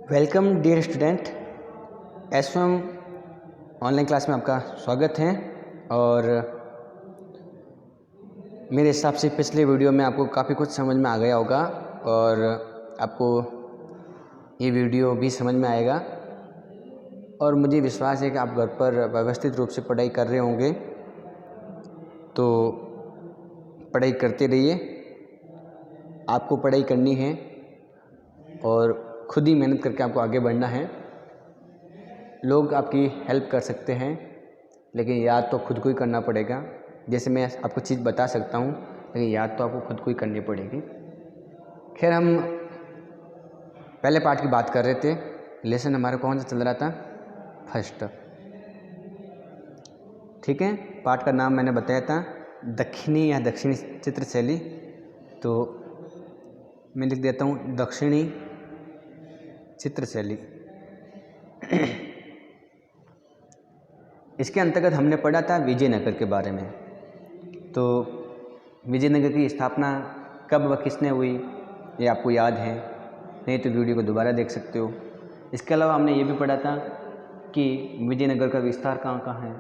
Welcome dear student, SM online class में आपका स्वागत है। और मेरे हिसाब से पिछले वीडियो में आपको काफ़ी कुछ समझ में आ गया होगा और आपको ये वीडियो भी समझ में आएगा। और मुझे विश्वास है कि आप घर पर व्यवस्थित रूप से पढ़ाई कर रहे होंगे, तो पढ़ाई करते रहिए। आपको पढ़ाई करनी है और खुद ही मेहनत करके आपको आगे बढ़ना है। लोग आपकी हेल्प कर सकते हैं, लेकिन याद तो खुद को ही करना पड़ेगा। जैसे मैं आपको चीज़ बता सकता हूँ, लेकिन याद तो आपको खुद को ही करनी पड़ेगी। खैर, हम पहले पार्ट की बात कर रहे थे। लेसन हमारा कौन सा चल रहा था? फर्स्ट। ठीक है, पार्ट का नाम मैंने बताया था दक्षिणी या दक्षिणी चित्रशैली। तो मैं लिख देता हूँ दक्षिणी चित्रशैली। इसके अंतर्गत हमने पढ़ा था विजयनगर के बारे में। तो विजयनगर की स्थापना कब व किसने हुई, ये आपको याद है? नहीं तो वीडियो को दोबारा देख सकते हो। इसके अलावा हमने ये भी पढ़ा था कि विजयनगर का विस्तार कहाँ कहाँ है,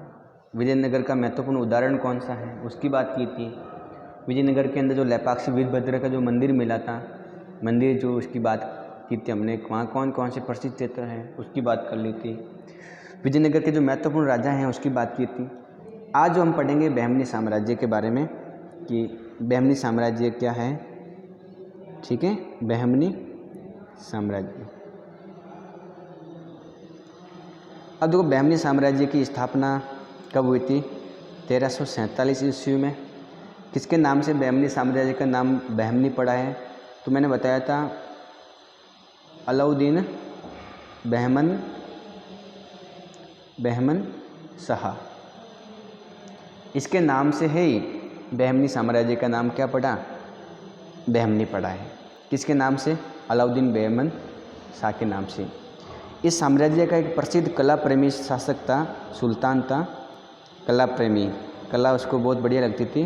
विजयनगर का महत्वपूर्ण उदाहरण कौन सा है, उसकी बात की थी। विजयनगर के अंदर जो लेपाक्षी वीरभद्र का जो मंदिर मिला था, मंदिर जो उसकी बात की थी हमने, वहाँ कौन कौन से प्रसिद्ध क्षेत्र हैं उसकी बात कर ली थी। विजयनगर के जो महत्वपूर्ण राजा हैं उसकी बात की थी। आज जो हम पढ़ेंगे बहमनी साम्राज्य के बारे में, कि बहमनी साम्राज्य क्या है। ठीक है, बहमनी साम्राज्य। अब देखो, बहमनी साम्राज्य की स्थापना कब हुई थी? 1347 ईस्वी में। किसके नाम से बहमनी साम्राज्य का नाम बहमनी पड़ा है? तो मैंने बताया था अलाउद्दीन बहमन शाह। इसके नाम से है ही बहमनी साम्राज्य का नाम क्या पड़ा? बहमनी पड़ा है। किसके नाम से? अलाउद्दीन बहमन शाह के नाम से। इस साम्राज्य का एक प्रसिद्ध कला प्रेमी शासक था, सुल्तान था, कला प्रेमी। कला उसको बहुत बढ़िया लगती थी,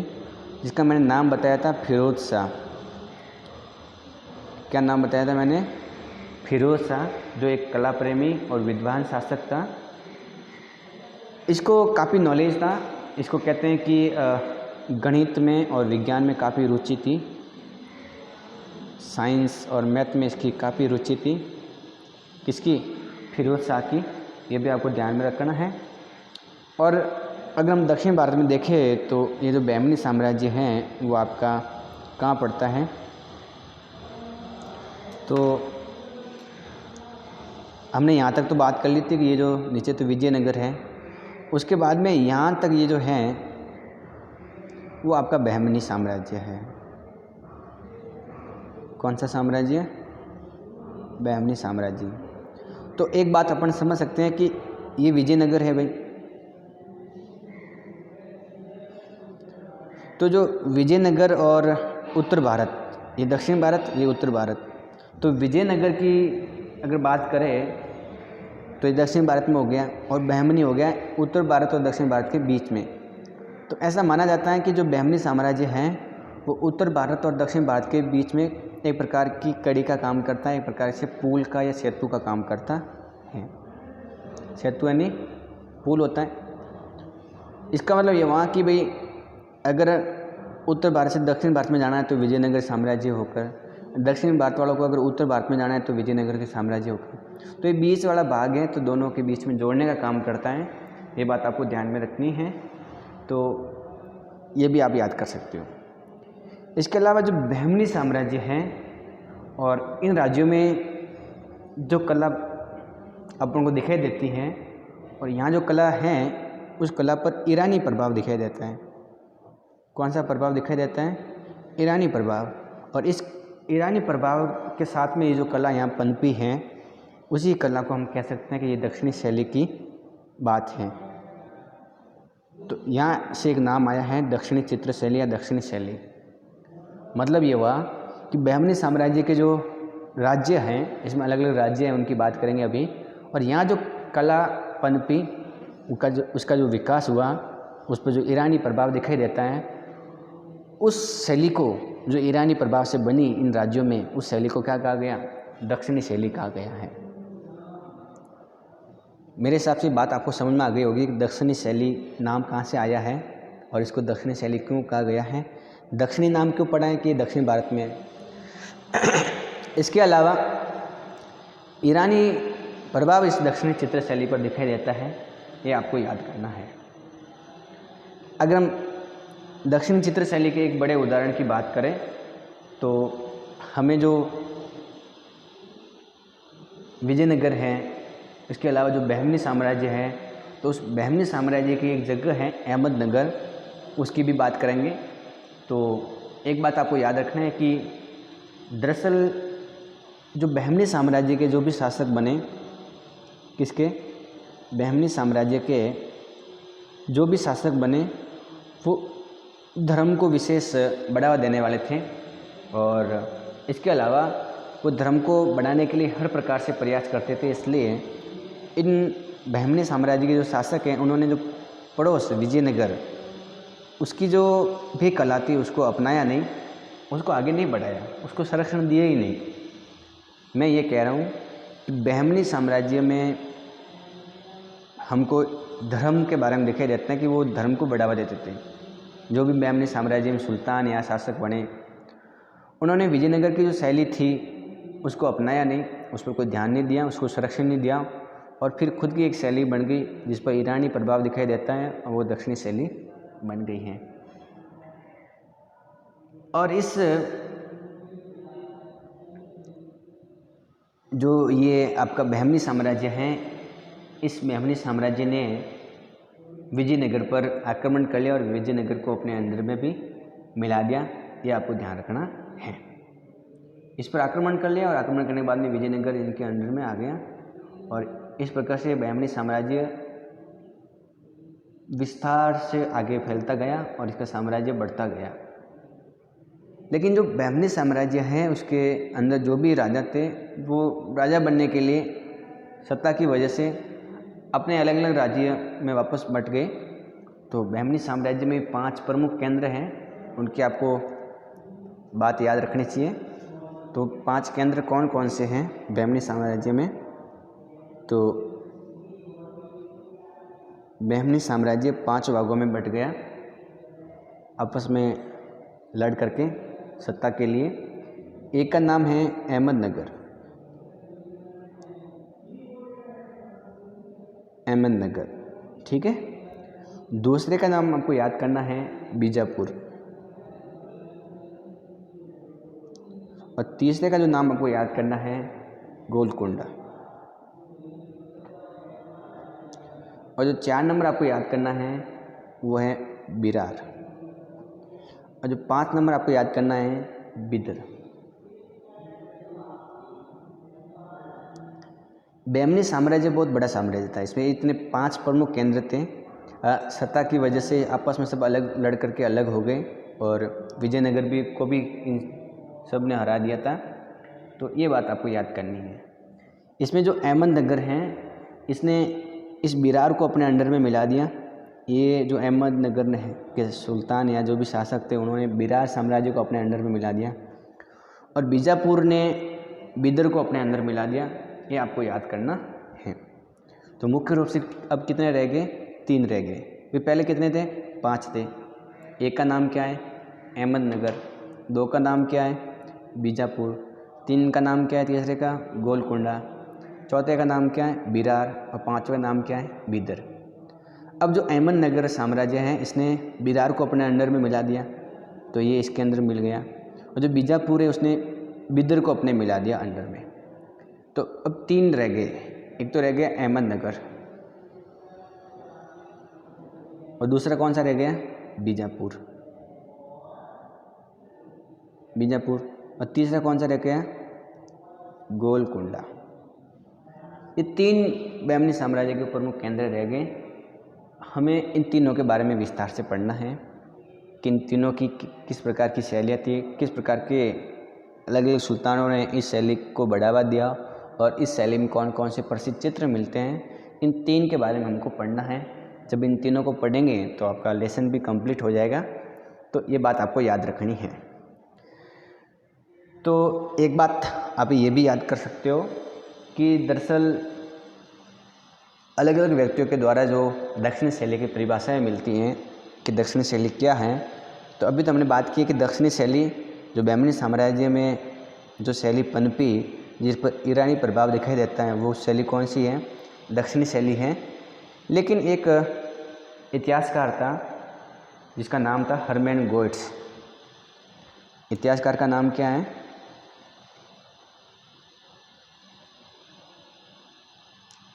जिसका मैंने नाम बताया था फिरोज शाह। क्या नाम बताया था मैंने? फिरोज शाह, जो एक कला प्रेमी और विद्वान शासक था। इसको काफ़ी नॉलेज था। इसको कहते हैं कि गणित में और विज्ञान में काफ़ी रुचि थी, साइंस और मैथ में इसकी काफ़ी रुचि थी। किसकी? फिरोज शाह की। ये भी आपको ध्यान में रखना है। और अगर हम दक्षिण भारत में देखें तो ये जो बहमनी साम्राज्य है वो आपका कहाँ पड़ता है? तो हमने यहाँ तक तो बात कर ली थी कि ये जो नीचे तो विजयनगर है, उसके बाद में यहाँ तक ये जो है वो आपका बहमनी साम्राज्य है। कौन सा साम्राज्य? बहमनी साम्राज्य। तो एक बात अपन समझ सकते हैं कि ये विजयनगर है भाई। तो जो विजयनगर और उत्तर भारत, ये दक्षिण भारत, ये उत्तर भारत। तो विजयनगर की अगर बात करें तो ये दक्षिण भारत में हो गया और बहमनी हो गया उत्तर भारत और दक्षिण भारत के बीच में। तो ऐसा माना जाता है कि जो बहमनी साम्राज्य है वो उत्तर भारत और दक्षिण भारत के बीच में एक प्रकार की कड़ी का काम करता है, एक प्रकार से पुल का या सेतु का काम करता है। सेतु यानी पुल होता है। इसका मतलब ये वहाँ की भाई, अगर उत्तर भारत से दक्षिण भारत में जाना है तो विजयनगर साम्राज्य होकर, दक्षिण भारत वालों को अगर उत्तर भारत में जाना है तो विजयनगर के साम्राज्य होकर। तो ये बीच वाला भाग है, तो दोनों के बीच में जोड़ने का काम करता है। ये बात आपको ध्यान में रखनी है, तो ये भी आप याद कर सकते हो। इसके अलावा जो बहमनी साम्राज्य है और इन राज्यों में जो कला अपन को दिखाई देती है, और यहाँ जो कला है उस कला पर ईरानी प्रभाव दिखाई देता है। कौन सा प्रभाव दिखाई देता है? ईरानी प्रभाव। और इस ईरानी प्रभाव के साथ में ये जो कला यहाँ पनपी है, उसी कला को हम कह सकते हैं कि ये दक्षिणी शैली की बात है। तो यहाँ से एक नाम आया है दक्षिणी चित्रशैली या दक्षिणी शैली। मतलब ये हुआ कि बहमनी साम्राज्य के जो राज्य हैं, इसमें अलग अलग राज्य हैं, उनकी बात करेंगे अभी। और यहाँ जो कला पनपी, उसका जो विकास हुआ, उस पर जो ईरानी प्रभाव दिखाई देता है, उस शैली को जो ईरानी प्रभाव से बनी इन राज्यों में, उस शैली को क्या कहा गया? दक्षिणी शैली कहा गया है। मेरे हिसाब से बात आपको समझ में आ गई होगी कि दक्षिणी शैली नाम कहाँ से आया है और इसको दक्षिणी शैली क्यों कहा गया है, दक्षिणी नाम क्यों पड़ा है कि दक्षिण भारत में है। इसके अलावा ईरानी प्रभाव इस दक्षिणी चित्र शैली पर दिखाई देता है, ये आपको याद करना है। अगर हम दक्षिणी चित्र शैली के एक बड़े उदाहरण की बात करें तो हमें जो विजयनगर है, इसके अलावा जो बहमनी साम्राज्य है, तो उस बहमनी साम्राज्य की एक जगह है अहमदनगर, उसकी भी बात करेंगे। तो एक बात आपको याद रखना है कि दरअसल जो बहमनी साम्राज्य के जो भी शासक बने, किसके, बहमनी साम्राज्य के जो भी शासक बने वो धर्म को विशेष बढ़ावा देने वाले थे और इसके अलावा वो धर्म को बढ़ाने के लिए हर प्रकार से प्रयास करते थे। इसलिए इन बहमनी साम्राज्य के जो शासक हैं उन्होंने जो पड़ोस विजयनगर उसकी जो भी कला थी उसको अपनाया नहीं, उसको आगे नहीं बढ़ाया, उसको संरक्षण दिया ही नहीं। मैं ये कह रहा हूँ कि बहमनी साम्राज्य में हमको धर्म के बारे में दिखाई देता है कि वो धर्म को बढ़ावा देते थे। जो भी बहमनी साम्राज्य में सुल्तान या शासक बने, उन्होंने विजयनगर की जो शैली थी उसको अपनाया नहीं, उस पर कोई ध्यान नहीं दिया, उसको संरक्षण नहीं दिया और फिर खुद की एक शैली बन गई जिस पर ईरानी प्रभाव दिखाई देता है और वो दक्षिणी शैली बन गई है। और इस जो ये आपका बहमनी साम्राज्य है, इस बहमनी साम्राज्य ने विजयनगर पर आक्रमण कर लिया और विजयनगर को अपने अंदर में भी मिला दिया, ये आपको ध्यान रखना है। इस पर आक्रमण कर लिया और आक्रमण करने के बाद में विजयनगर इनके अंडर में आ गया और इस प्रकार से बहमनी साम्राज्य विस्तार से आगे फैलता गया और इसका साम्राज्य बढ़ता गया। लेकिन जो बहमनी साम्राज्य है उसके अंदर जो भी राजा थे वो राजा बनने के लिए सत्ता की वजह से अपने अलग अलग राज्य में वापस बट गए। तो बहमनी साम्राज्य में 5 प्रमुख केंद्र हैं, उनकी आपको बात याद रखनी चाहिए। तो 5 केंद्र कौन कौन से हैं बहमनी साम्राज्य में? तो बहमनी साम्राज्य 5 भागों में बट गया आपस में लड़ करके सत्ता के लिए। एक का नाम है अहमदनगर, अहमदनगर, ठीक है। दूसरे का नाम आपको याद करना है बीजापुर और तीसरे का जो नाम आपको याद करना है गोलकुंडा और जो 4 नंबर आपको याद करना है वो है बिरार और जो 5 नंबर आपको याद करना है बिदर। बहमनी साम्राज्य बहुत बड़ा साम्राज्य था, इसमें इतने 5 प्रमुख केंद्र थे। सत्ता की वजह से आपस में सब अलग लड़ करके अलग हो गए और विजयनगर भी को भी इन सब ने हरा दिया था। तो ये बात आपको याद करनी है। इसमें जो अहमदनगर हैं इसने इस बिरार को अपने अंडर में मिला दिया। ये जो अहमदनगर ने के सुल्तान या जो भी शासक थे उन्होंने बिरार साम्राज्य को अपने अंडर में मिला दिया और बीजापुर ने बिदर को अपने अंदर मिला दिया। ये आपको याद करना है। तो मुख्य रूप से अब कितने रह गए? 3 रह गए। वे पहले कितने थे? 5 थे। एक का नाम क्या है? अहमदनगर। 2 का नाम क्या है? बीजापुर। 3 का नाम क्या है? तीसरे का गोलकुंडा। चौथे का नाम क्या है? बिरार। और 5वें का नाम क्या है? बिदर। अब जो अहमदनगर साम्राज्य है इसने बिरार को अपने अंडर में मिला दिया, तो ये इसके अंदर मिल गया और जो बीजापुर है उसने बिदर को अपने मिला दिया अंडर में। तो अब 3 रह गए। एक तो रह गया अहमदनगर और दूसरा कौन सा रह गया? बीजापुर, बीजापुर। और तीसरा कौन सा रह गया? गोलकुंडा। ये 3 बहमनी साम्राज्य के प्रमुख केंद्र रह गए। हमें इन तीनों के बारे में विस्तार से पढ़ना है कि इन तीनों की किस प्रकार की शैलियाँ थी, किस प्रकार के अलग अलग सुल्तानों ने इस शैली को बढ़ावा दिया और इस शैली में कौन कौन से प्रसिद्ध चित्र मिलते हैं। इन 3 के बारे में हमको पढ़ना है। जब इन तीनों को पढ़ेंगे तो आपका लेसन भी कंप्लीट हो जाएगा। तो ये बात आपको याद रखनी है। तो एक बात आप ये भी याद कर सकते हो कि दरअसल अलग अलग व्यक्तियों के द्वारा जो दक्षिणी शैली की परिभाषाएं मिलती हैं कि दक्षिणी शैली क्या है। तो अभी तो हमने बात की कि दक्षिणी शैली जो बहमनी साम्राज्य में जो शैली पनपी, जिस पर ईरानी प्रभाव दिखाई देता है, वो शैली कौन सी है? दक्षिणी शैली है। लेकिन एक इतिहासकार था जिसका नाम था हर्मन गोइट्स। इतिहासकार का नाम क्या है?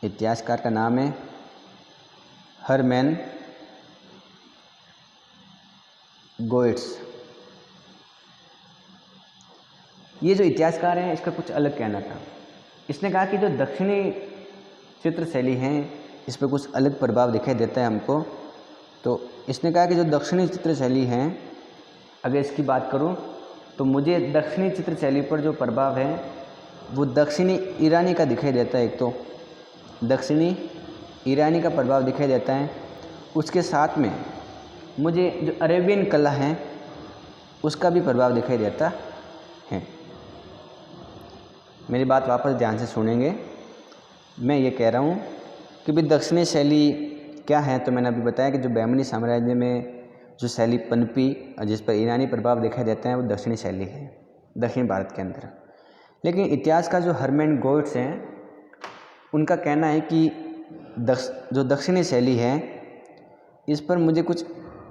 इतिहासकार का नाम है हर्मन गोइट्स। ये जो इतिहासकार है इसका कुछ अलग कहना था। इसने कहा कि जो दक्षिणी चित्र शैली है इस पर कुछ अलग प्रभाव दिखाई देता है हमको। तो इसने कहा कि जो दक्षिणी चित्र शैली है, अगर इसकी बात करूं तो मुझे दक्षिणी चित्र शैली पर जो प्रभाव है वो दक्षिणी ईरानी का दिखाई देता है। एक तो दक्षिणी ईरानी का प्रभाव दिखाई देता है, उसके साथ में मुझे जो अरेबियन कला है उसका भी प्रभाव दिखाई देता है। मेरी बात वापस ध्यान से सुनेंगे। मैं ये कह रहा हूँ कि भाई दक्षिणी शैली क्या है, तो मैंने अभी बताया कि जो बहमनी साम्राज्य में जो शैली पनपी और जिस पर ईरानी प्रभाव दिखाई देता है वो दक्षिणी शैली है दक्षिण भारत के अंदर। लेकिन इतिहास का जो हर्मन गोइट्स हैं उनका कहना है कि जो दक्षिणी शैली है इस पर मुझे कुछ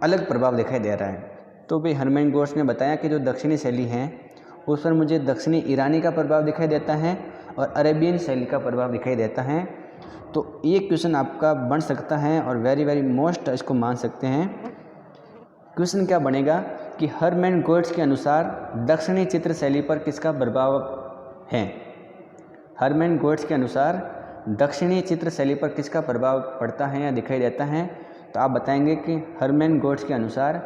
अलग प्रभाव दिखाई दे रहा है। तो भाई हर्मन गोइट्स ने बताया कि जो दक्षिणी शैली है उस पर मुझे दक्षिणी ईरानी का प्रभाव दिखाई देता है और अरेबियन शैली का प्रभाव दिखाई देता है। तो ये क्वेश्चन आपका बन सकता है और वेरी वेरी मोस्ट इसको मान सकते हैं। क्वेश्चन क्या बनेगा कि हर्मन गोइट्स के अनुसार दक्षिणी चित्र शैली पर किसका प्रभाव है? हर्मन गोइट्स के अनुसार दक्षिणी चित्र शैली पर किसका प्रभाव पड़ता है या दिखाई देता है? तो आप बताएंगे कि हर्मन गोइट्स के अनुसार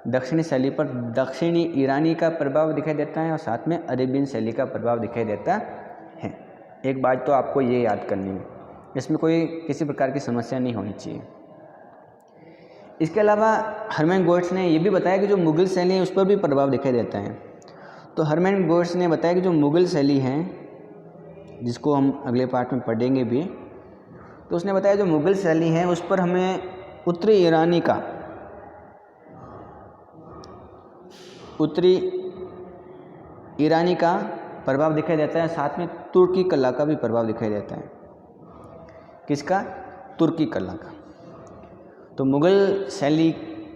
दक्षिणी शैली पर दक्षिणी ईरानी का प्रभाव दिखाई देता है और साथ में अरेबियन शैली का प्रभाव दिखाई देता है। एक बात तो आपको ये याद करनी है, इसमें कोई किसी प्रकार की समस्या नहीं होनी चाहिए। इसके अलावा हर्मन गोइट्स ने ये भी बताया कि जो मुग़ल शैली है उस पर भी प्रभाव दिखाई देता है। तो हर्मन गोइट्स ने बताया कि जो मुग़ल शैली है, जिसको हम अगले पार्ट में पढ़ेंगे भी, तो उसने बताया जो मुग़ल शैली है उस पर हमें उत्तरी ईरानी का प्रभाव दिखाई देता है, साथ में तुर्की कला का भी प्रभाव दिखाई देता है। किसका? तुर्की कला का। तो मुग़ल शैली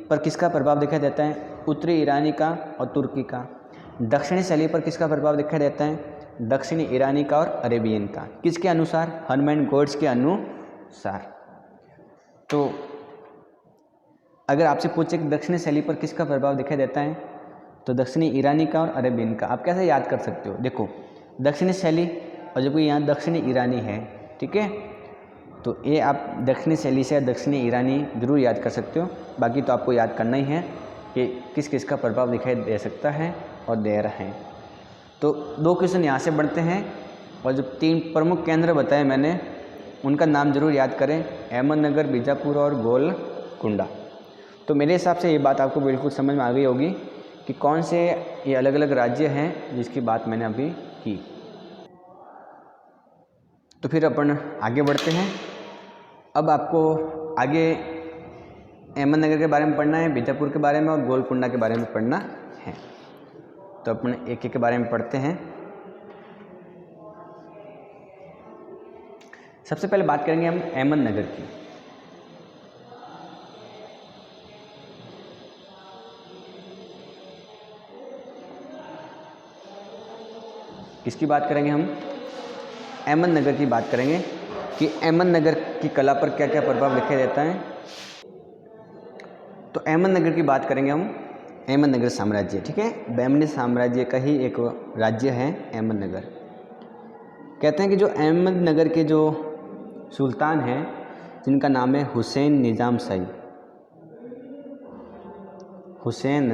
पर किसका प्रभाव दिखाई देता है? उत्तरी ईरानी का और तुर्की का। दक्षिणी शैली पर किसका प्रभाव दिखाई देता है? दक्षिणी ईरानी का और अरेबियन का। किसके अनुसार? हर्मन गोइट्स के अनुसार। तो अगर आपसे पूछे कि दक्षिणी शैली पर किसका प्रभाव दिखाई देता है, तो दक्षिणी ईरानी का और अरेबियन का। आप कैसे याद कर सकते हो? देखो, दक्षिणी शैली और जबकि यहाँ दक्षिणी ईरानी है, ठीक है, तो ये आप दक्षिणी शैली से दक्षिणी ईरानी जरूर याद कर सकते हो। बाकी तो आपको याद करना ही है कि किस किस का प्रभाव दिखाई दे सकता है और दे रहा है। तो 2 क्वेश्चन यहाँ से बढ़ते हैं और जो 3 प्रमुख केंद्र बताए मैंने उनका नाम जरूर याद करें, अहमदनगर, बीजापुर और गोलकुंडा। तो मेरे हिसाब से ये बात आपको बिल्कुल समझ में आ गई होगी कि कौन से ये अलग अलग राज्य हैं जिसकी बात मैंने अभी की। तो फिर अपन आगे बढ़ते हैं। अब आपको आगे अहमदनगर के बारे में पढ़ना है, बीजापुर के बारे में और गोलकुंडा के बारे में पढ़ना है। तो अपन एक एक के बारे में पढ़ते हैं। सबसे पहले बात करेंगे हम अहमदनगर की। किसकी बात करेंगे हम? अहमदनगर की बात करेंगे कि अहमदनगर की कला पर क्या क्या प्रभाव दिखाई देता है। तो अहमदनगर की बात करेंगे हम, अहमदनगर साम्राज्य, ठीक है, बहमनी साम्राज्य का ही एक राज्य है अहमदनगर। कहते हैं कि जो अहमदनगर के जो सुल्तान हैं जिनका नाम है हुसैन निज़ाम शाही, हुसैन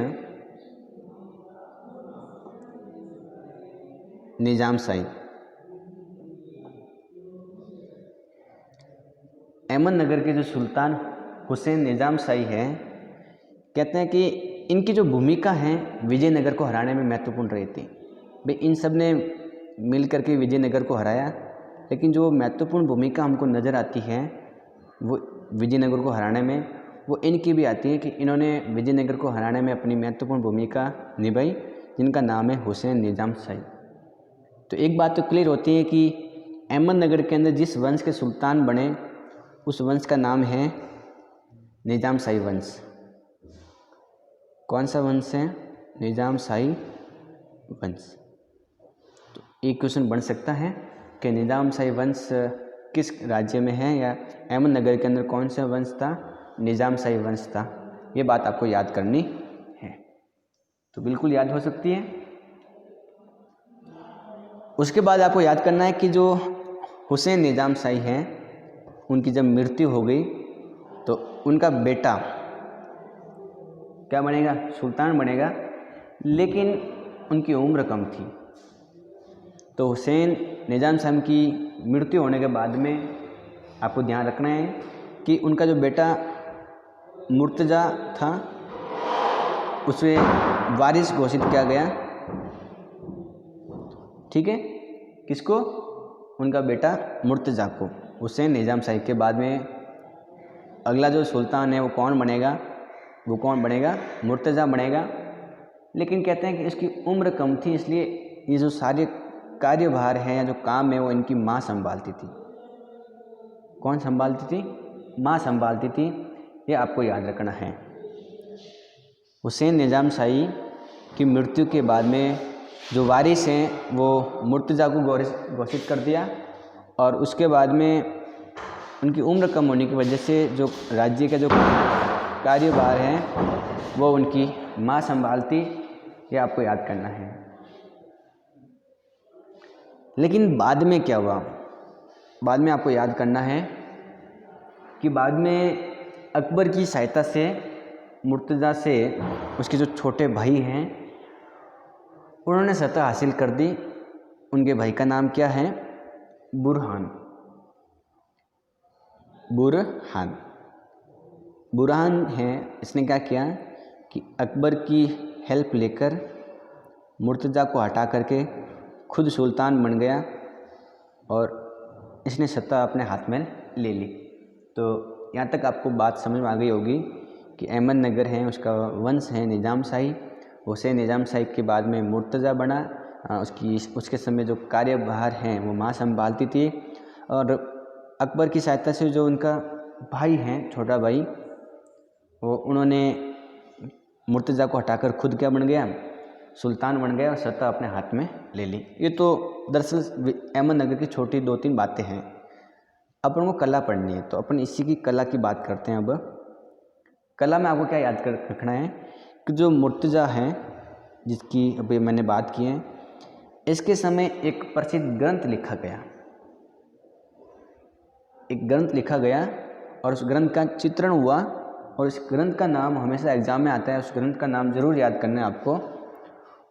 निज़ाम शाही, अहमदनगर के जो सुल्तान हुसैन निज़ाम शाही हैं, कहते हैं कि इनकी जो भूमिका है विजयनगर को हराने में महत्वपूर्ण रही थी। भाई इन सब ने मिल करके विजयनगर को हराया, लेकिन जो महत्वपूर्ण भूमिका हमको नज़र आती है वो विजयनगर को हराने में, वो इनकी भी आती है कि इन्होंने विजयनगर को हराने में अपनी महत्वपूर्ण भूमिका निभाई, जिनका नाम है हुसैन निज़ाम शाही। तो एक बात तो क्लियर होती है कि अहमदनगर के अंदर जिस वंश के सुल्तान बने उस वंश का नाम है निज़ाम शाही वंश। कौन सा वंश है? निज़ाम शाही वंश। तो एक क्वेश्चन बन सकता है कि निज़ाम शाही वंश किस राज्य में है, या अहमदनगर के अंदर कौन सा वंश था? निज़ाम शाही वंश था। ये बात आपको याद करनी है, तो बिल्कुल याद हो सकती है। उसके बाद आपको याद करना है कि जो हुसैन निज़ाम शाही हैं, उनकी जब मृत्यु हो गई तो उनका बेटा क्या बनेगा? सुल्तान बनेगा, लेकिन उनकी उम्र कम थी। तो हुसैन निज़ाम शाही की मृत्यु होने के बाद में आपको ध्यान रखना है कि उनका जो बेटा मुर्तज़ा था उसे वारिस घोषित किया गया। ठीक है, किसको? उनका बेटा मुर्तज़ा को। हुसैन निज़ाम शाही के बाद में अगला जो सुल्तान है वो कौन बनेगा? वो कौन बनेगा? मुर्तज़ा बनेगा। लेकिन कहते हैं कि इसकी उम्र कम थी, इसलिए ये जो सारे कार्यभार हैं या जो काम है वो इनकी माँ संभालती थी। कौन संभालती थी? माँ संभालती थी। ये आपको याद रखना है। हुसैन निज़ाम शाही की मृत्यु के बाद में जो वारिस हैं वो मुर्तज़ा को घोषित कर दिया, और उसके बाद में उनकी उम्र कम होने की वजह से जो राज्य का जो कार्यभार है वो उनकी माँ संभालती। ये आपको याद करना है। लेकिन बाद में क्या हुआ? बाद में आपको याद करना है कि बाद में अकबर की सहायता से मुर्तज़ा से उसके जो छोटे भाई हैं उन्होंने सत्ता हासिल कर दी। उनके भाई का नाम क्या है? बुरहान। बुरहान बुरहान है। इसने क्या किया कि अकबर की हेल्प लेकर मुर्तज़ा को हटा करके खुद सुल्तान बन गया और इसने सत्ता अपने हाथ में ले ली। तो यहाँ तक आपको बात समझ में आ गई होगी कि अहमदनगर है, उसका वंश है निज़ाम शाही। हुसैन निज़ाम शाही के बाद में मुर्तज़ा बना। उसके समय जो कार्यभार हैं वो माँ संभालती थी, और अकबर की सहायता से जो उनका भाई हैं, छोटा भाई, वो उन्होंने मुर्तज़ा को हटाकर खुद क्या बन गया? सुल्तान बन गया और सत्ता अपने हाथ में ले ली। ये तो दरअसल अहमदनगर की छोटी 2-3 बातें हैं। अपन को कला पढ़नी है, तो अपन इसी की कला की बात करते हैं। अब कला में आपको क्या याद कर रखना है कि जो मुर्तज़ा हैं, जिसकी अभी मैंने बात की है, इसके समय एक प्रसिद्ध ग्रंथ लिखा गया। एक ग्रंथ लिखा गया और उस ग्रंथ का चित्रण हुआ, और उस ग्रंथ का नाम हमेशा एग्जाम में आता है। उस ग्रंथ का नाम ज़रूर याद करना है आपको।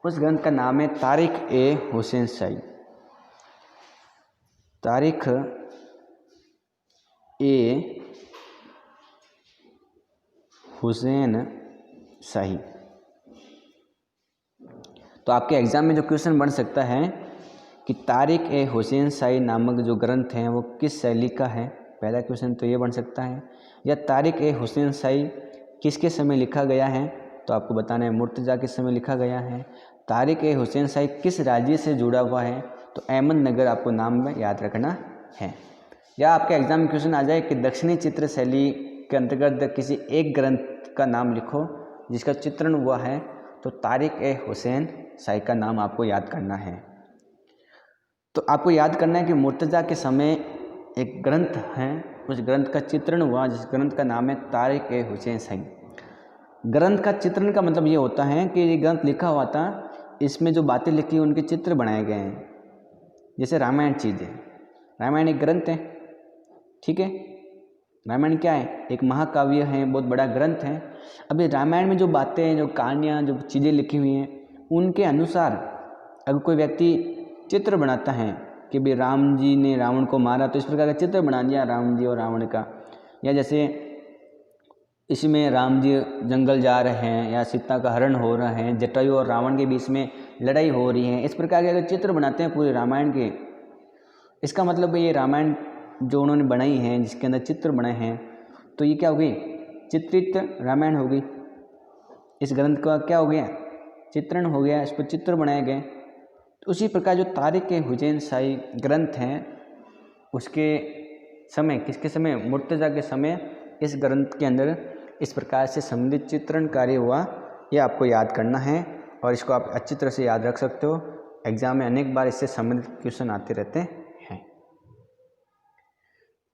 उस ग्रंथ का नाम है तारीख ए हुसैन शाही। तारीख ए हुसैन शाही। तो आपके एग्ज़ाम में जो क्वेश्चन बन सकता है कि तारीख ए हुसैन शाही नामक जो ग्रंथ है वो किस शैली का है? पहला क्वेश्चन तो ये बन सकता है। या तारीख ए हुसैन शाही किसके समय लिखा गया है? तो आपको बताना है मुर्तज़ा के समय लिखा गया है। तारीख ए हुसैन शाही किस राज्य से जुड़ा हुआ है? तो अहमदनगर आपको नाम में याद रखना है। या आपके एग्जाम में क्वेश्चन आ जाए कि दक्षिणी चित्र शैली के अंतर्गत किसी एक ग्रंथ का नाम लिखो जिसका चित्रण हुआ है, तो तारीख ए हुसैन शाही का नाम आपको याद करना है। तो आपको याद करना है कि मुर्तज़ा के समय एक ग्रंथ है, उस ग्रंथ का चित्रण हुआ जिस ग्रंथ का नाम है तारीख ए हुसैन शाही। ग्रंथ का चित्रण का मतलब ये होता है कि ये ग्रंथ लिखा हुआ था, इसमें जो बातें लिखी उनके चित्र बनाए गए हैं। जैसे रामायण चीज़ है, रामायण एक ग्रंथ है, ठीक है। रामायण क्या है? एक महाकाव्य है, बहुत बड़ा ग्रंथ है। अभी रामायण में जो बातें, जो कहानियाँ, जो चीज़ें लिखी हुई हैं, उनके अनुसार अगर कोई व्यक्ति चित्र बनाता है कि भाई राम जी ने रावण को मारा, तो इस प्रकार का चित्र बना दिया राम जी और रावण का। या जैसे इसमें राम जी जंगल जा रहे हैं या सीता का हरण हो रहा है, जटायु और रावण के बीच में लड़ाई हो रही है, इस प्रकार के अगर चित्र बनाते हैं पूरे रामायण के, इसका मतलब ये रामायण जो उन्होंने बनाई हैं, जिसके अंदर चित्र बने हैं, तो ये क्या हो गई? चित्रित रामायण हो गई। इस ग्रंथ का क्या हो गया? चित्रण हो गया, इस पर चित्र बनाए गए। तो उसी प्रकार जो तारिक हुसैन शाही ग्रंथ हैं, उसके समय, किसके समय? मुर्तज़ा के समय इस ग्रंथ के अंदर इस प्रकार से सम्मिलित चित्रण कार्य हुआ। ये आपको याद करना है और इसको आप अच्छी तरह से याद रख सकते हो। एग्जाम में अनेक बार इससे संबंधित क्वेश्चन आते रहते हैं।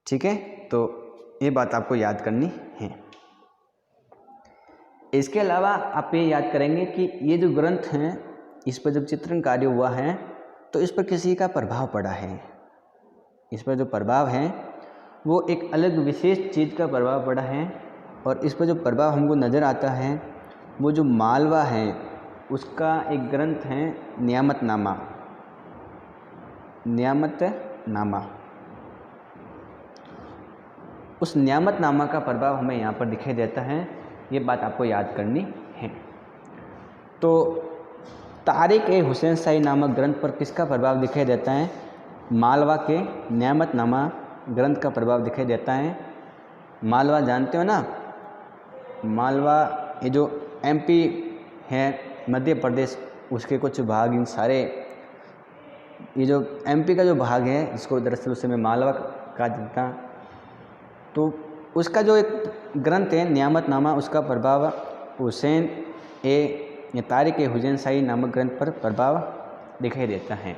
ठीक है, तो ये बात आपको याद करनी है। इसके अलावा आप ये याद करेंगे कि ये जो ग्रंथ हैं, इस पर जब चित्रण कार्य हुआ है तो इस पर किसी का प्रभाव पड़ा है। इस पर जो प्रभाव है वो एक अलग विशेष चीज़ का प्रभाव पड़ा है, और इस पर जो प्रभाव हमको नज़र आता है वो जो मालवा है उसका एक ग्रंथ है नियामतनामा। नियामतनामा, उस नियामतनामा का प्रभाव हमें यहाँ पर दिखाई देता है। ये बात आपको याद करनी है। तो तारिक हुसैन शाही नामक ग्रंथ पर किसका प्रभाव दिखाई देता है? मालवा के नियामतनामा ग्रंथ का प्रभाव दिखाई देता है। मालवा जानते हो ना? मालवा ये जो एमपी है, मध्य प्रदेश, उसके कुछ भाग, इन सारे ये जो एमपी का जो भाग है, जिसको दरअसल उस समय मालवा कहा जाता, तो उसका जो एक ग्रंथ है नियामतनामा, उसका प्रभाव हुसैन या तारिक हुसैन शाही नामक ग्रंथ पर प्रभाव दिखाई देता है।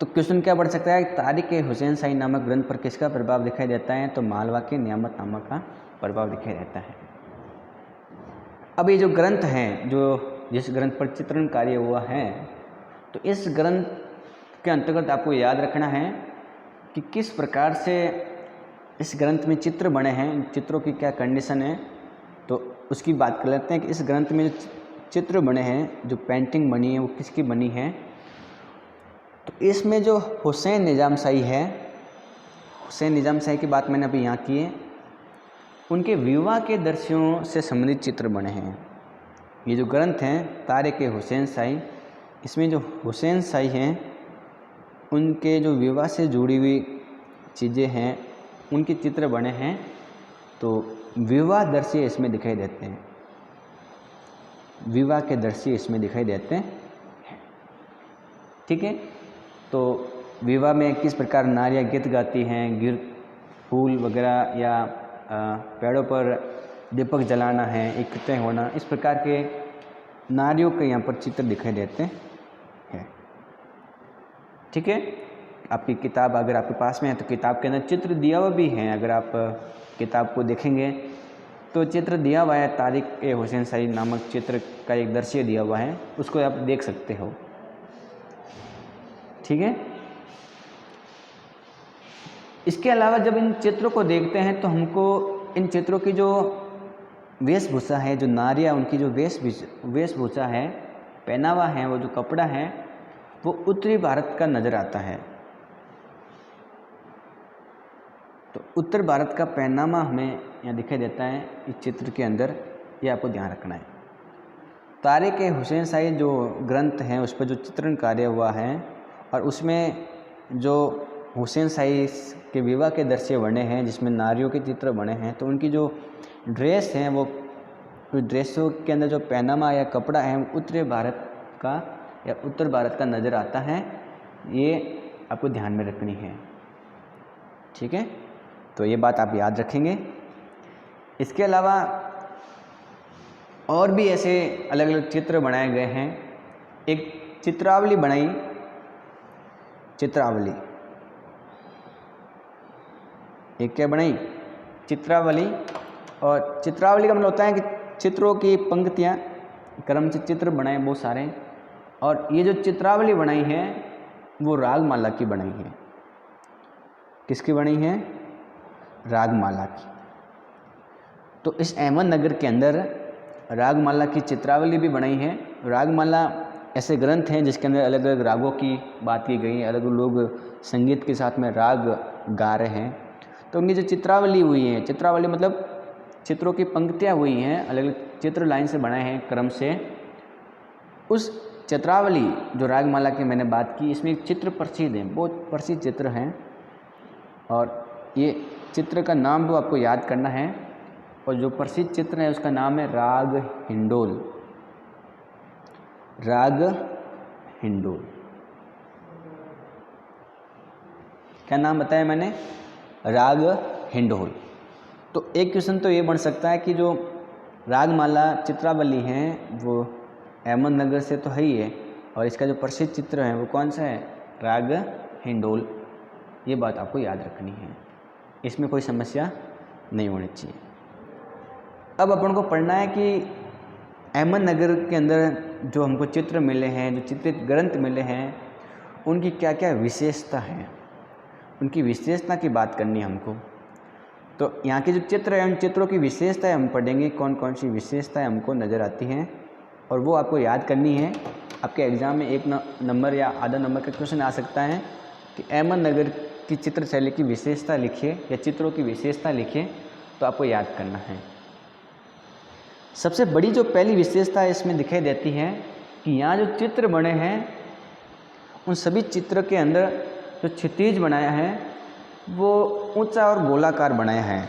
तो क्वेश्चन क्या बढ़ सकता है? तारिक हुसैन शाही नामक ग्रंथ पर किसका प्रभाव दिखाई देता है? तो मालवा के नियामतनामा का प्रभाव दिखाई देता है। अब ये जो ग्रंथ हैं, जो जिस ग्रंथ पर चित्रण कार्य हुआ है, तो इस ग्रंथ के अंतर्गत आपको याद रखना है कि किस प्रकार से इस ग्रंथ में चित्र बने हैं, चित्रों की क्या कंडीशन है। तो उसकी बात कर लेते हैं कि इस ग्रंथ में जो चित्र बने हैं, जो पेंटिंग बनी है, वो किसकी बनी है? तो इसमें जो हुसैन निज़ाम शाही है, हुसैन निज़ाम शाही की बात मैंने अभी यहाँ की है, उनके विवाह के दृश्यों से संबंधित चित्र बने हैं। ये जो ग्रंथ हैं तारिक हुसैन शाही, इसमें जो हुसैन शाही हैं उनके जो विवाह से जुड़ी हुई चीज़ें हैं, उनके चित्र बने हैं। तो विवाह दृश्य इसमें दिखाई देते हैं, विवाह के दृश्य इसमें दिखाई देते हैं। ठीक है, तो विवाह में किस प्रकार नारियाँ गीत गाती हैं, गिर फूल वगैरह, या पेड़ों पर दीपक जलाना है, इकट्ठे होना, इस प्रकार के नारियों के यहाँ पर चित्र दिखाई देते हैं। ठीक है, आपकी किताब अगर आपके पास में है तो किताब के अंदर चित्र दिया हुआ भी है। अगर आप किताब को देखेंगे तो चित्र दिया हुआ है, तारिक हुसैन शाही नामक चित्र का एक दृश्य दिया हुआ है, उसको आप देख सकते हो। ठीक है, इसके अलावा जब इन चित्रों को देखते हैं तो हमको इन चित्रों की जो वेशभूषा है, जो नारियाँ, उनकी जो वेशभूषा है, पहनावा है, वो जो कपड़ा है, वो उत्तरी भारत का नज़र आता है। तो उत्तर भारत का पहनावा हमें यहाँ दिखाई देता है इस चित्र के अंदर, ये आपको ध्यान रखना है। तारिक हुसैन शाही जो ग्रंथ हैं उस पर जो चित्रण कार्य हुआ है, और उसमें जो हुसैन शाही के विवाह के दृश्य बने हैं, जिसमें नारियों के चित्र बने हैं, तो उनकी जो ड्रेस हैं, वो ड्रेसों के अंदर जो पहनावा या कपड़ा है, वो उत्तरी भारत का या उत्तर भारत का नज़र आता है। ये आपको ध्यान में रखनी है। ठीक है, तो ये बात आप याद रखेंगे। इसके अलावा और भी ऐसे अलग अलग चित्र बनाए गए हैं। एक चित्रावली बनाई, चित्रावली, एक क्या बनाई? चित्रावली। और चित्रावली का मतलब होता है कि चित्रों की पंक्तियाँ क्रम से चित्र बनाए बहुत सारे। और ये जो चित्रावली बनाई है वो रागमाला की बनाई है। किसकी बनी है? रागमाला की। तो इस अहमदनगर के अंदर रागमाला की चित्रावली भी बनाई है। रागमाला ऐसे ग्रंथ हैं जिसके अंदर अलग अलग रागों की बात की गई है, अलग अलग लोग संगीत के साथ में राग गा रहे हैं। तो उनकी जो चित्रावली हुई है, चित्रावली मतलब चित्रों की पंक्तियाँ हुई हैं, अलग अलग चित्र लाइन से बनाए हैं क्रम से, उस चित्रावली जो रागमाला की मैंने बात की, इसमें एक चित्र प्रसिद्ध है, बहुत प्रसिद्ध चित्र हैं, और ये चित्र का नाम तो आपको याद करना है, और जो प्रसिद्ध चित्र है उसका नाम है राग हिंडोल। राग हिंडोल, क्या नाम बताया मैंने? राग हिंडोल। तो एक क्वेश्चन तो ये बन सकता है कि जो रागमाला चित्रावली हैं वो अहमदनगर से तो है ही है, और इसका जो प्रसिद्ध चित्र है वो कौन सा है? राग हिंडोल। ये बात आपको याद रखनी है, इसमें कोई समस्या नहीं होनी चाहिए। अब अपन को पढ़ना है कि अहमदनगर के अंदर जो हमको चित्र मिले हैं, जो चित्रित ग्रंथ मिले हैं, उनकी क्या क्या विशेषता है, उनकी विशेषता की बात करनी है हमको। तो यहाँ के जो चित्र हैं उन चित्रों की विशेषताएं हम पढ़ेंगे, कौन कौन सी विशेषताएं हमको नज़र आती हैं, और वो आपको याद करनी है। आपके एग्ज़ाम में 1 नंबर या आधा नंबर का क्वेश्चन आ सकता है कि अहमदनगर की चित्र शैली की विशेषता लिखिए या चित्रों की विशेषता लिखिए, तो आपको याद करना है। सबसे बड़ी जो पहली विशेषता इसमें दिखाई देती है कि यहाँ जो चित्र बने हैं उन सभी चित्र के अंदर जो क्षितिज बनाया है वो ऊंचा और गोलाकार बनाया है।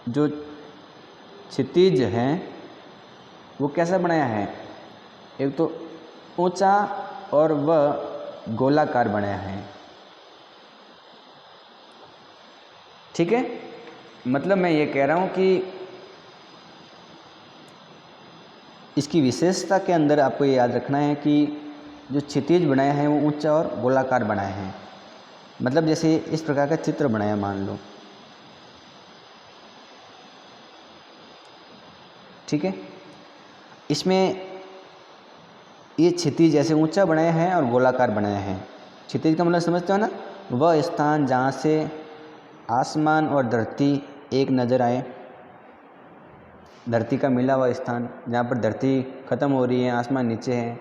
जो क्षितिज है वो कैसा बनाया है? एक तो ऊंचा और वह गोलाकार बनाया है। ठीक है, मतलब मैं ये कह रहा हूँ कि इसकी विशेषता के अंदर आपको ये याद रखना है कि जो क्षितिज बनाया है वो ऊंचा और गोलाकार बनाया है। मतलब जैसे इस प्रकार का चित्र बनाया मान लो, ठीक है, इसमें ये क्षितिज जैसे ऊंचा बनाया है और गोलाकार बनाया है। क्षितिज का मतलब समझते हो ना? वह स्थान जहाँ से आसमान और धरती एक नज़र आए, धरती का मिला हुआ स्थान, जहाँ पर धरती ख़त्म हो रही है, आसमान नीचे है,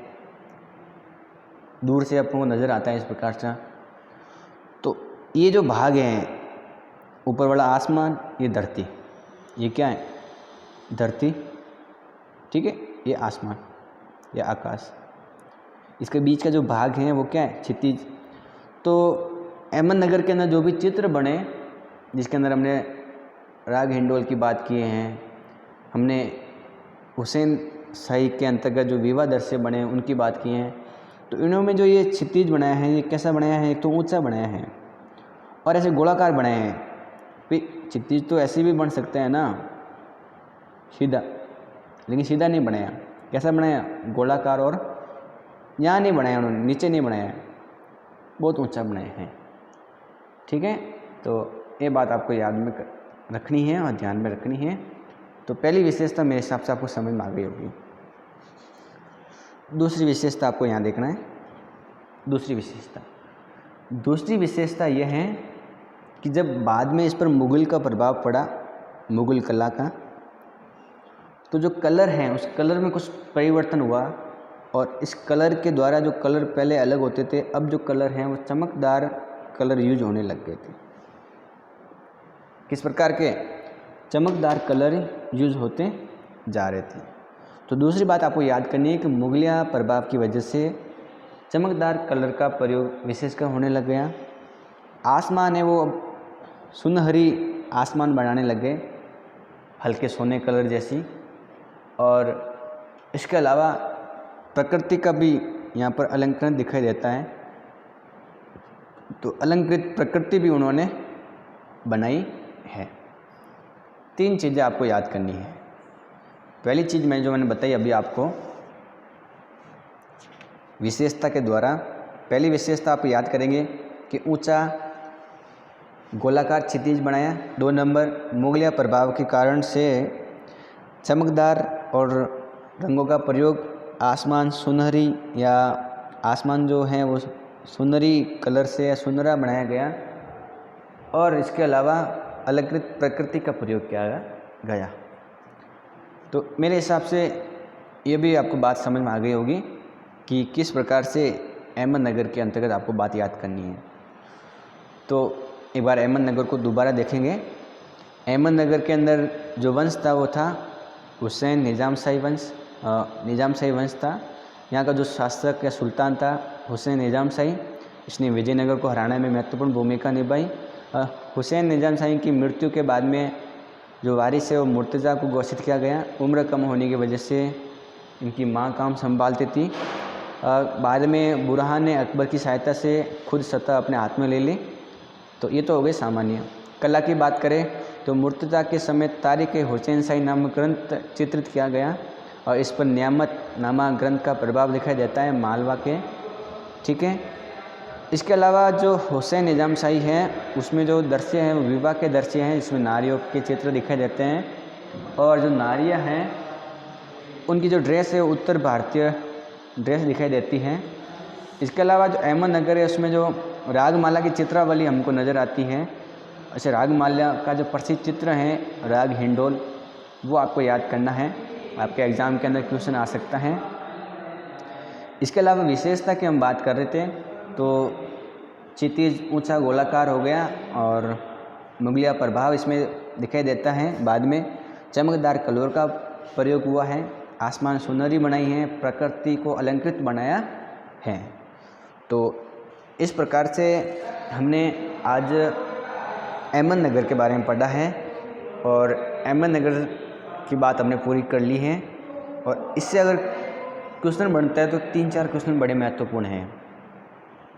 दूर से अपन को नज़र आता है इस प्रकार से। तो ये जो भाग हैं, ऊपर वाला आसमान, ये धरती, ये क्या है? धरती, ठीक है, ये आसमान या आकाश, इसके बीच का जो भाग है वो क्या है? क्षितिज। तो अहमदनगर के अंदर जो भी चित्र बने, जिसके अंदर हमने राग हिंडोल की बात किए हैं, हमने हुसैन शाही के अंतर्गत जो विवाह दृश्य बने उनकी बात की हैं, तो इन्होंने जो ये क्षितिज बनाया है ये कैसा बनाया है? एक तो ऊंचा बनाया है और ऐसे गोलाकार बनाए हैं। भाई क्षितिज तो ऐसे भी बन सकते हैं ना, सीधा, लेकिन सीधा नहीं बनाया। कैसा बनाया? गोलाकार, और यहाँ नहीं बनाया उन्होंने, नीचे नहीं बनाया, बहुत ऊंचा बनाए हैं। ठीक है, तो ये बात आपको याद में रखनी है और ध्यान में रखनी है। तो पहली विशेषता मेरे हिसाब से आपको समझ में आ गई होगी। दूसरी विशेषता आपको यहाँ देखना है। दूसरी विशेषता यह है कि जब बाद में इस पर मुग़ल का प्रभाव पड़ा, मुग़ल कला का, तो जो कलर हैं उस कलर में कुछ परिवर्तन हुआ, और इस कलर के द्वारा जो कलर पहले अलग होते थे, अब जो कलर हैं वो चमकदार कलर यूज होने लग गए थे। किस प्रकार के? चमकदार कलर यूज होते जा रहे थे। तो दूसरी बात आपको याद करनी है कि मुगलिया प्रभाव की वजह से चमकदार कलर का प्रयोग विशेषकर होने लग गया। आसमान है वो अब सुनहरी आसमान बनाने लग गए, हल्के सोने कलर जैसी। और इसके अलावा प्रकृति का भी यहाँ पर अलंकरण दिखाई देता है, तो अलंकृत प्रकृति भी उन्होंने बनाई है। 3 चीज़ें आपको याद करनी है। पहली चीज़ मैंने बताई अभी आपको विशेषता के द्वारा। पहली विशेषता आप याद करेंगे कि ऊंचा गोलाकार क्षितिज बनाया। 2 नंबर, मुगलिया प्रभाव के कारण से चमकदार और रंगों का प्रयोग, आसमान सुनहरी या आसमान जो है वो सुनहरी कलर से या सुनहरा बनाया गया। और इसके अलावा अलंकृत प्रकृति का प्रयोग किया गया। तो मेरे हिसाब से ये भी आपको बात समझ में आ गई होगी कि किस प्रकार से अहमदनगर के अंतर्गत आपको बात याद करनी है। तो एक बार अहमदनगर को दोबारा देखेंगे। अहमदनगर के अंदर जो वंश था वो था हुसैन निज़ाम शाही वंश था, यहाँ का जो शासक या सुल्तान था हुसैन निज़ाम शाही, इसने विजयनगर को हराने में महत्वपूर्ण भूमिका निभाई। हुसैन निज़ाम शाही की मृत्यु के बाद में जो वारिस है वो मुर्तज़ा को घोषित किया गया। उम्र कम होने की वजह से इनकी माँ काम संभालती थी। बाद में बुरहान ने अकबर की सहायता से खुद सत्ता अपने हाथ में ले ली। तो ये तो हो गई सामान्य। कला की बात करें तो मुर्तज़ा के समय तारीख़ हुसैन शाही नामक ग्रंथ चित्रित किया गया और इस पर नियामत नामा ग्रंथ का प्रभाव दिखाई देता है मालवा के। ठीक है, इसके अलावा जो हुसैन निज़ाम शाही है उसमें जो दृश्य हैं वो विवाह के दृश्य हैं, इसमें नारियों के चित्र दिखाई देते हैं और जो नारियां हैं उनकी जो ड्रेस है उत्तर भारतीय ड्रेस दिखाई देती हैं। इसके अलावा जो अहमदनगर है उसमें जो रागमाला की चित्रावली हमको नज़र आती है। अच्छा, रागमाला का जो प्रसिद्ध चित्र है राग हिंडोल, वो आपको याद करना है, आपके एग्ज़ाम के अंदर क्वेश्चन आ सकता है। इसके अलावा विशेषता की हम बात कर रहे थे तो क्षितिज ऊंचा गोलाकार हो गया और मुगलिया प्रभाव इसमें दिखाई देता है। बाद में चमकदार कलर का प्रयोग हुआ है, आसमान सुनहरी बनाई है, प्रकृति को अलंकृत बनाया है। तो इस प्रकार से हमने आज अहमदनगर के बारे में पढ़ा है और अहमदनगर की बात हमने पूरी कर ली है। और इससे अगर क्वेश्चन बनता है तो 3-4 क्वेश्चन बड़े महत्वपूर्ण हैं।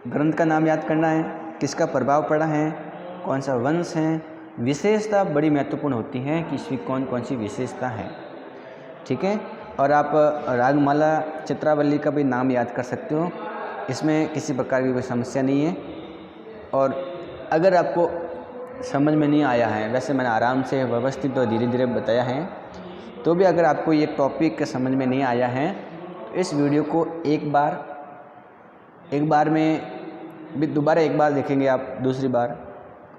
ग्रंथ का नाम याद करना है, किसका प्रभाव पड़ा है, कौन सा वंश है, विशेषता बड़ी महत्वपूर्ण होती है कि इसकी कौन कौन सी विशेषता है। ठीक है, और आप रागमाला चित्रावली का भी नाम याद कर सकते हो, इसमें किसी प्रकार की कोई समस्या नहीं है। और अगर आपको समझ में नहीं आया है, वैसे मैंने आराम से व्यवस्थित और धीरे धीरे बताया है, तो भी अगर आपको ये टॉपिक समझ में नहीं आया है तो इस वीडियो को एक बार में भी दोबारा एक बार देखेंगे आप, दूसरी बार,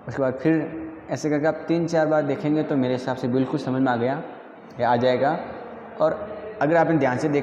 उसके बाद फिर ऐसे करके आप 3-4 बार देखेंगे तो मेरे हिसाब से बिल्कुल समझ में आ जाएगा। और अगर आपने ध्यान से देखा